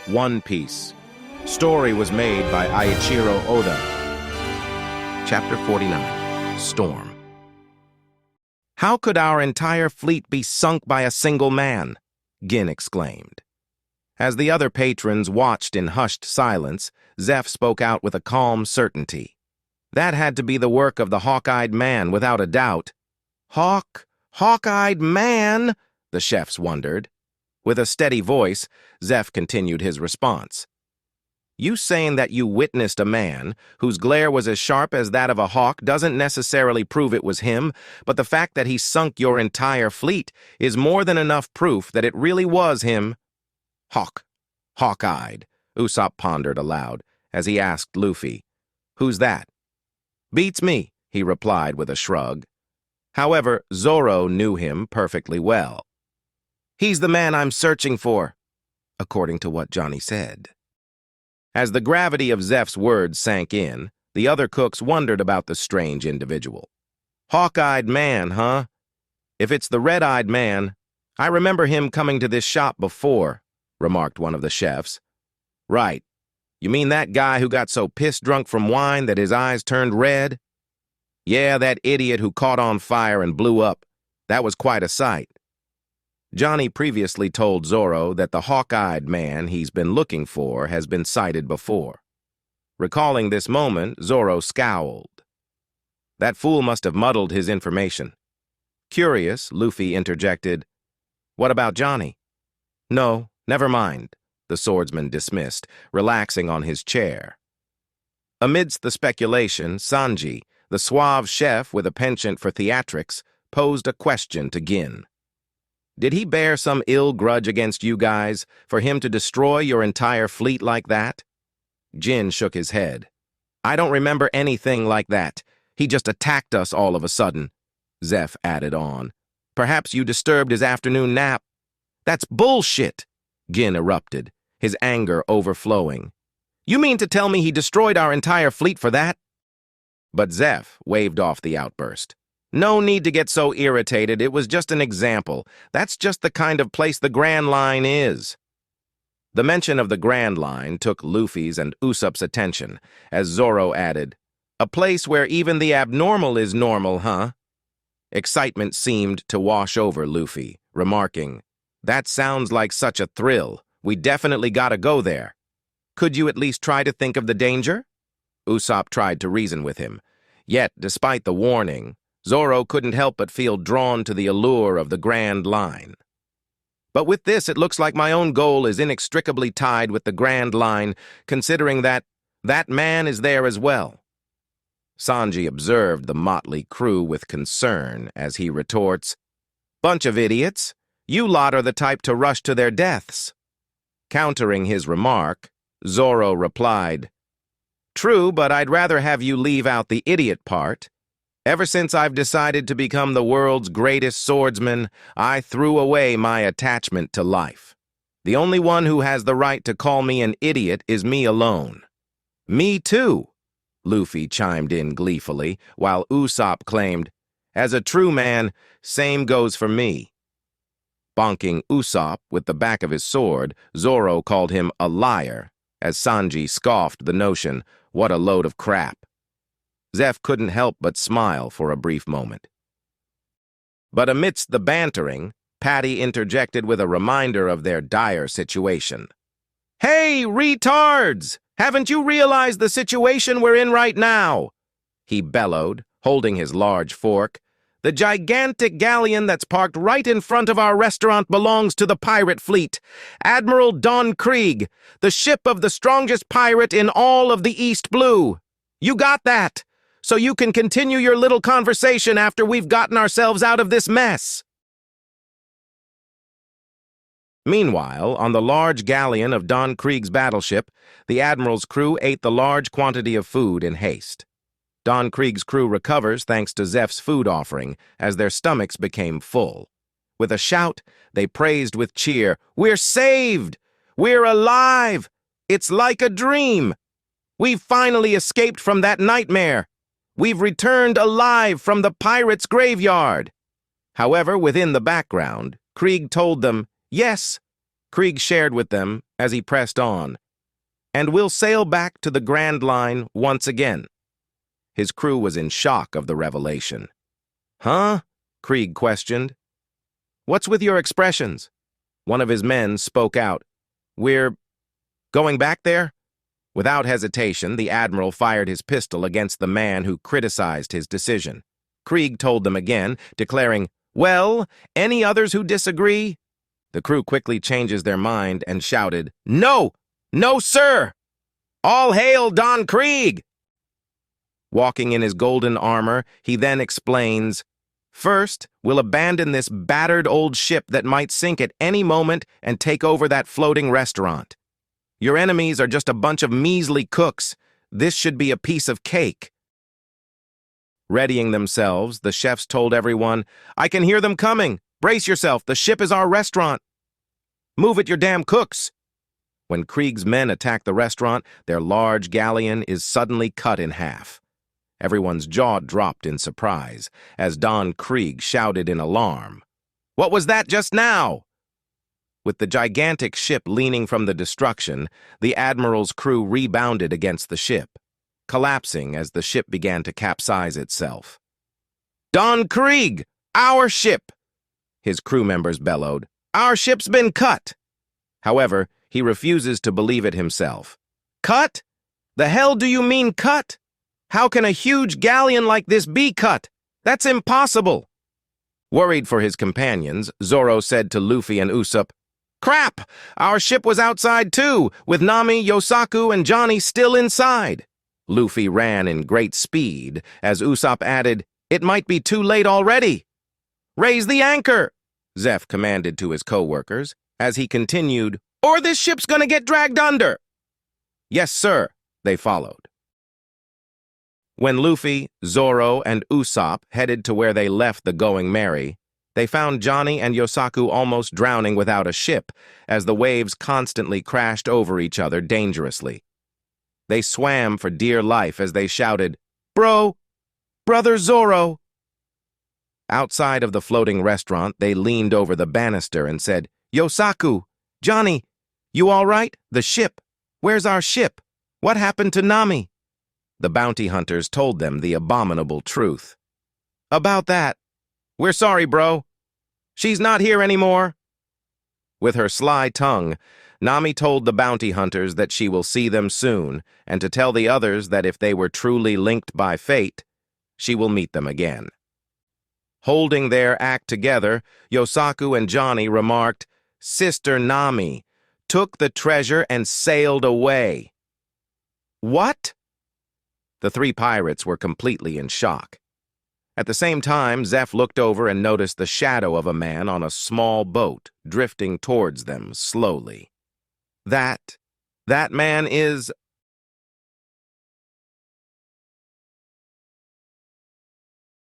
One Piece. Story was made by Eiichiro Oda. Chapter 49. Storm. How could our entire fleet be sunk by a single man? Gin exclaimed. As the other patrons watched in hushed silence, Zeph spoke out with a calm certainty. That had to be the work of the hawk-eyed man, without a doubt. Hawk-eyed man? The chefs wondered. With a steady voice, Zeph continued his response. You saying that you witnessed a man whose glare was as sharp as that of a hawk doesn't necessarily prove it was him, but the fact that he sunk your entire fleet is more than enough proof that it really was him. Hawk-eyed, Usopp pondered aloud as he asked Luffy, "Who's that?" "Beats me," he replied with a shrug. However, Zoro knew him perfectly well. "He's the man I'm searching for," according to what Johnny said. As the gravity of Zeph's words sank in, the other cooks wondered about the strange individual. Hawk-eyed man, huh? If it's the red-eyed man, I remember him coming to this shop before, remarked one of the chefs. Right. You mean that guy who got so piss-drunk from wine that his eyes turned red? Yeah, that idiot who caught on fire and blew up. That was quite a sight. Johnny previously told Zoro that the hawk-eyed man he's been looking for has been sighted before. Recalling this moment, Zoro scowled. That fool must have muddled his information. Curious, Luffy interjected, "What about Johnny?" "No, never mind," the swordsman dismissed, relaxing on his chair. Amidst the speculation, Sanji, the suave chef with a penchant for theatrics, posed a question to Gin. Did he bear some ill grudge against you guys for him to destroy your entire fleet like that? Jin shook his head. I don't remember anything like that. He just attacked us all of a sudden, Zeph added on. Perhaps you disturbed his afternoon nap. That's bullshit, Gin erupted, his anger overflowing. You mean to tell me he destroyed our entire fleet for that? But Zeph waved off the outburst. No need to get so irritated. It was just an example. That's just the kind of place the Grand Line is. The mention of the Grand Line took Luffy's and Usopp's attention, as Zoro added, a place where even the abnormal is normal, huh? Excitement seemed to wash over Luffy, remarking, That sounds like such a thrill. We definitely gotta go there. Could you at least try to think of the danger? Usopp tried to reason with him. Yet, despite the warning, Zoro couldn't help but feel drawn to the allure of the Grand Line. But with this, it looks like my own goal is inextricably tied with the Grand Line, considering that man is there as well. Sanji observed the motley crew with concern as he retorts, Bunch of idiots. You lot are the type to rush to their deaths. Countering his remark, Zoro replied, True, but I'd rather have you leave out the idiot part. Ever since I've decided to become the world's greatest swordsman, I threw away my attachment to life. The only one who has the right to call me an idiot is me alone. Me too, Luffy chimed in gleefully, while Usopp claimed, As a true man, same goes for me. Bonking Usopp with the back of his sword, Zoro called him a liar, as Sanji scoffed the notion, what a load of crap. Zeph couldn't help but smile for a brief moment. But amidst the bantering, Patty interjected with a reminder of their dire situation. Hey, retards! Haven't you realized the situation we're in right now? He bellowed, holding his large fork. The gigantic galleon that's parked right in front of our restaurant belongs to the pirate fleet. Admiral Don Krieg, the ship of the strongest pirate in all of the East Blue. You got that? So you can continue your little conversation after we've gotten ourselves out of this mess. Meanwhile, on the large galleon of Don Krieg's battleship, the Admiral's crew ate the large quantity of food in haste. Don Krieg's crew recovers thanks to Zeph's food offering, as their stomachs became full. With a shout, they praised with cheer, We're saved! We're alive! It's like a dream! We've finally escaped from that nightmare! We've returned alive from the pirates' graveyard. However, within the background, Krieg told them, yes. Krieg shared with them, as he pressed on, "and we'll sail back to the Grand Line once again." His crew was in shock of the revelation. "Huh?" Krieg questioned. "What's with your expressions?" One of his men spoke out. "We're going back there?" Without hesitation, the admiral fired his pistol against the man who criticized his decision. Krieg told them again, declaring, "Well, any others who disagree?" The crew quickly changes their mind and shouted, "No! No, sir! All hail Don Krieg!" Walking in his golden armor, he then explains, "First, we'll abandon this battered old ship that might sink at any moment and take over that floating restaurant. Your enemies are just a bunch of measly cooks. This should be a piece of cake." Readying themselves, the chefs told everyone, "I can hear them coming. Brace yourself, the ship is our restaurant. Move it, your damn cooks." When Krieg's men attack the restaurant, their large galleon is suddenly cut in half. Everyone's jaw dropped in surprise as Don Krieg shouted in alarm, "What was that just now?" With the gigantic ship leaning from the destruction, the admiral's crew rebounded against the ship, collapsing as the ship began to capsize itself. "Don Krieg! Our ship!" his crew members bellowed. "Our ship's been cut!" However, he refuses to believe it himself. "Cut? The hell do you mean cut? How can a huge galleon like this be cut? That's impossible!" Worried for his companions, Zoro said to Luffy and Usopp, "Crap! Our ship was outside too, with Nami, Yosaku, and Johnny still inside." Luffy ran in great speed, as Usopp added, "It might be too late already." "Raise the anchor!" Zeph commanded to his co-workers, as he continued, "Or this ship's gonna get dragged under." "Yes, sir," they followed. When Luffy, Zoro, and Usopp headed to where they left the Going Merry, they found Johnny and Yosaku almost drowning without a ship, as the waves constantly crashed over each other dangerously. They swam for dear life as they shouted, "Bro! Brother Zoro!" Outside of the floating restaurant, they leaned over the banister and said, "Yosaku! Johnny! You all right? The ship! Where's our ship? What happened to Nami?" The bounty hunters told them the abominable truth. "About that, we're sorry, bro. She's not here anymore." With her sly tongue, Nami told the bounty hunters that she will see them soon, and to tell the others that if they were truly linked by fate, she will meet them again. Holding their act together, Yosaku and Johnny remarked, "Sister Nami took the treasure and sailed away." "What?" The three pirates were completely in shock. At the same time, Zeph looked over and noticed the shadow of a man on a small boat drifting towards them slowly. That man is